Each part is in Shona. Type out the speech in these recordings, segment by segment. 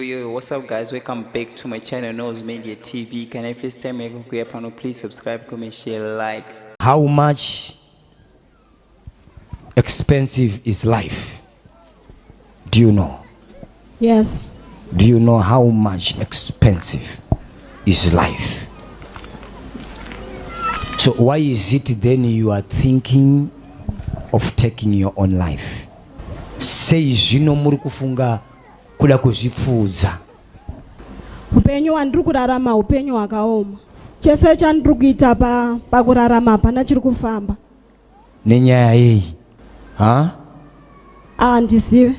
Yo, what's up guys? Welcome back to my channel, Nose Media TV. Can I first time make a panel? Please subscribe, comment, share, like. How much expensive is life? Do you know? Yes. Do you know how much expensive is life? So why is it then you are thinking of taking your own life? Say zvino muri kufunga kuda kuzvipfuudza. Upenyu wandiri kurarama upenyu hwakaoma. Chese chandiri kuita pakurarama hapana chiri kufamba. Nenyaya yei? Handizive.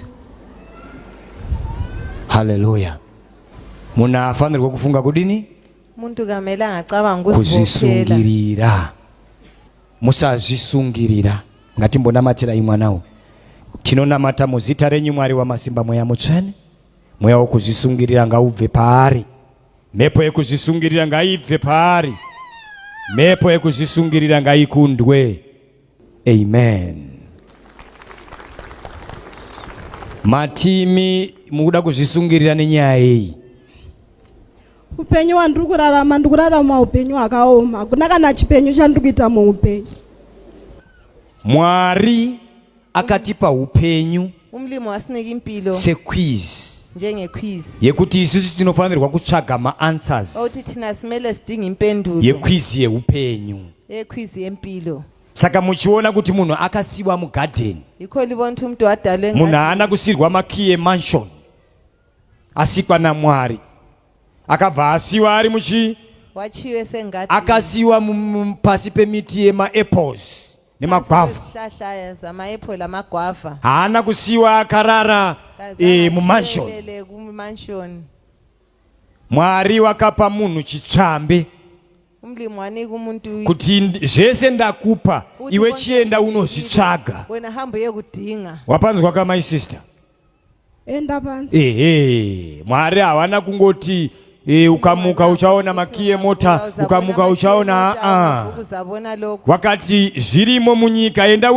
Hallelujah. Munhu afanirwa kufunga kudini? Muntu kamele angacabanga kuzvisungirira. Musazvisungirira. Ngatimbonamatira imwanawo. Tinonamata muzita renyu Mwari wamasimba, mweya mutsvene. Mweya wokuzvisungirira ngaubve paari. Mhepo yekuzvisungirira ngaibve paari. Mhepo yekuzvisungirira ngaikundwe. Amen. Matimi mukuda kuzvisungirira nenyaya yei? Upenyu wandiri kurarama ndiri kurarama upenyu hwakaoma. Hakuna kana chipenyu chandiri kuita muupenyu. Mwari akatipa upenyu umlimi wasinika impilo sequiz njengequiz yekuti isusu tinofanirwa kutsvaga maanswers othi thina simele sidinga impendulo yequiz yeupenyu. yequiz yempilo. Saka muchiona kuti munhu akasiwa mugarden, ikho libona ukuthi umuntu wadalwe munhu haana kusirwa makiyi emansion, asikwa naMwari, akabva asiwa ari muchi wachiwe sengadi, akasiwa pasi pemiti yema-apples nemagwavha. hlahla zama-apple amagwava Haana kusiwa akarara mumansion. Mwari wakapa munhu chitsvambe umlimi wanika umuntu kuti zvese ndakupa iwe chienda unozvitsvaga. wena hambo yekudinga. Wapanzwa ka my sister? Enda panzi. Mwari hawana kungoti ukamuka uchaona makiyi emota, ukamuka uchaona wakati zvirimo munyika, enda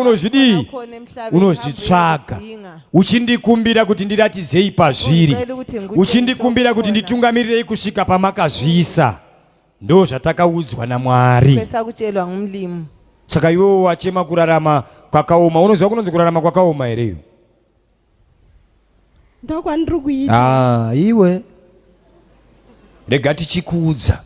unozvitsvaga. Uchindikumbira kuti ndiratidzei pazviri, uchindikumbira kuti nditungamirirei kusvika pamakazviisa. Ndo zvatakaudzwa naMwari. Saka iwewo wachema kurarama kwakaoma. Unoziva kunonzi kurarama kwakaoma here? Ndokwandiri kuita. Iwe rega tichikuudza,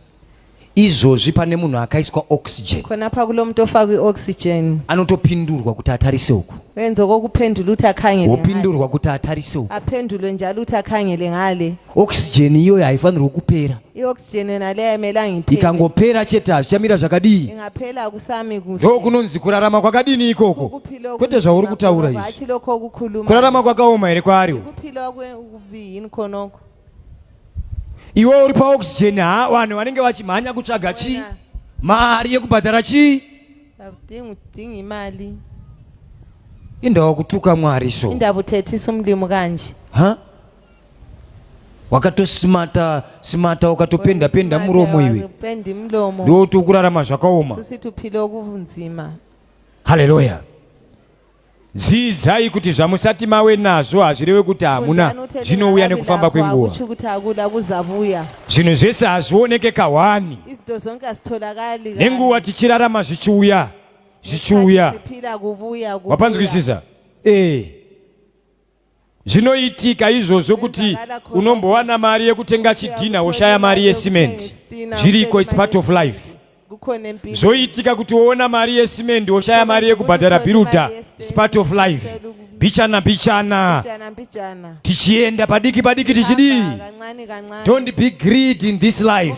izvozvi pane munhu akaiswa oxygen, khona pha kulo muntu ofakwe oxygen anotopindurwa kuti atarise uku, wenza kokuphendula uthi akhangele, wopindurwa kuti atarise uku, aphendulwe njalo uthi akhangele ngale. Oxygen iyoyo haifanirwi kupera. I-oxygen yona leyo ayimelanga iphele. Ikangopera chete zvichamira zvakadii? Ingaphela akusami kuhle. Ndo kunonzi kurarama kwakadini ikoko? Kwete zvauri kutaura izvi. Hachi lokho okukhuluma. Kurarama kwakaoma here kwariwo? Kuphila kwekubi yini khonoko? Iwe uri pa-oxygen, vanhu vanenge vachimhanya kutsvaga chi? Mari yekubhadhara chi? Udinga imali. Indawo kutuka Mwari so. Indaba uthethisa umlimi kanje. Wakatosimata ukatopenda muromo iwe. Upenda imlomo. Ndo kuti ukurarama zvakaoma. Susithi uphila okunzima. Haleluya. Dzidzai kuti zvamusati mawe nazvo hazvirewe kuti hamuna, zvinouya nekufamba kwenguva. Zvinhu zvese hazvioneke kahwani. Nenguva tichirarama zvichiuya. Wapanzwisisa? Zvinoitika izvozvo kuti unombowana mari yekutenga chidhina woshaya mari yesimenti. Zviriko, it's part of life. Zoitika kuti woona mari yesimenti woshaya mari yekubhadhara bhiruda, it's part of life. Bichana tichienda padiki tichidii. Don't be greedy in this life.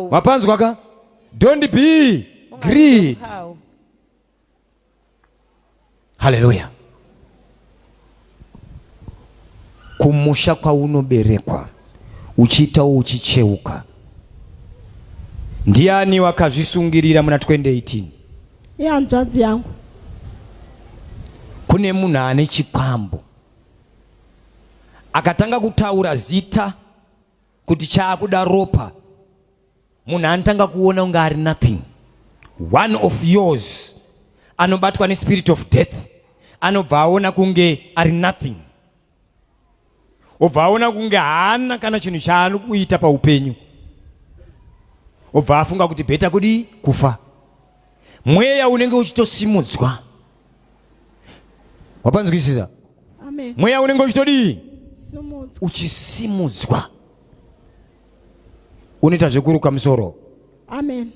Wapanzwa ka? Don't be greedy. Hallelujah. Kumusha kwaunoberekwa uchiitawo uchicheuka. Ndiani wakazvisungirira muna 2018? Hanzvadzi yangu. Kune munhu ane chipambo akatanga kutaura zita kuti chaakuda ropa, munhu anotanga kuona unga ari nothing. One of yours anobatwa nespirit of death, anobva aona kunge ari nothing. obva aona kunge haana kana chinhu chaano kuita paupenyu, obva afunga kuti bheta kudi kufa. Mweya unenge uchitosimudzwa. Wapanzwisisa? Amen. Mweya unenge uchitodi Simudzwa. uchisimudzwa. Unoita zvekuruka musoro. Amen.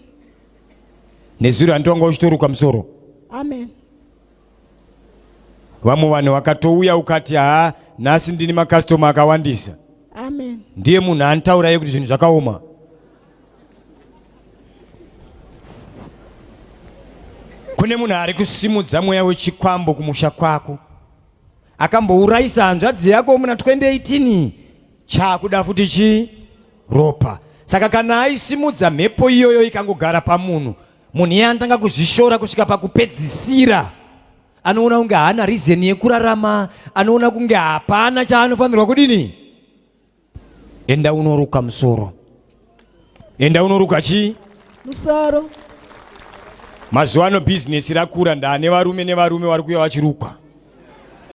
Nezuro andonga uchitoruka musoro. Amen. Vamwe vanhu vakatouya ukati nhasi ndini makastoma akawandisa. Amen. Ndiye munhu antauraye kuti zvinhu zvakaoma. Kune munhu ari kusimudza mweya wechikwambo kumusha kwako. Akambourayisa hanzvadzi yako muna 2018. Chakuda futi chiropa. Saka kana aisimudza mhepo iyoyo ikangogara pamunhu, munhu iye anotanga kuzvishora kusvika pakupedzisira. Anoona kunge haana reason yekurarama, anoona kunge hapana chaanofanirwa kudini. Enda unoruka musoro. Enda unoruka chi? Musoro. Mazuva ano business rakura, ndane varume nevarume vari kuuya vachirukwa.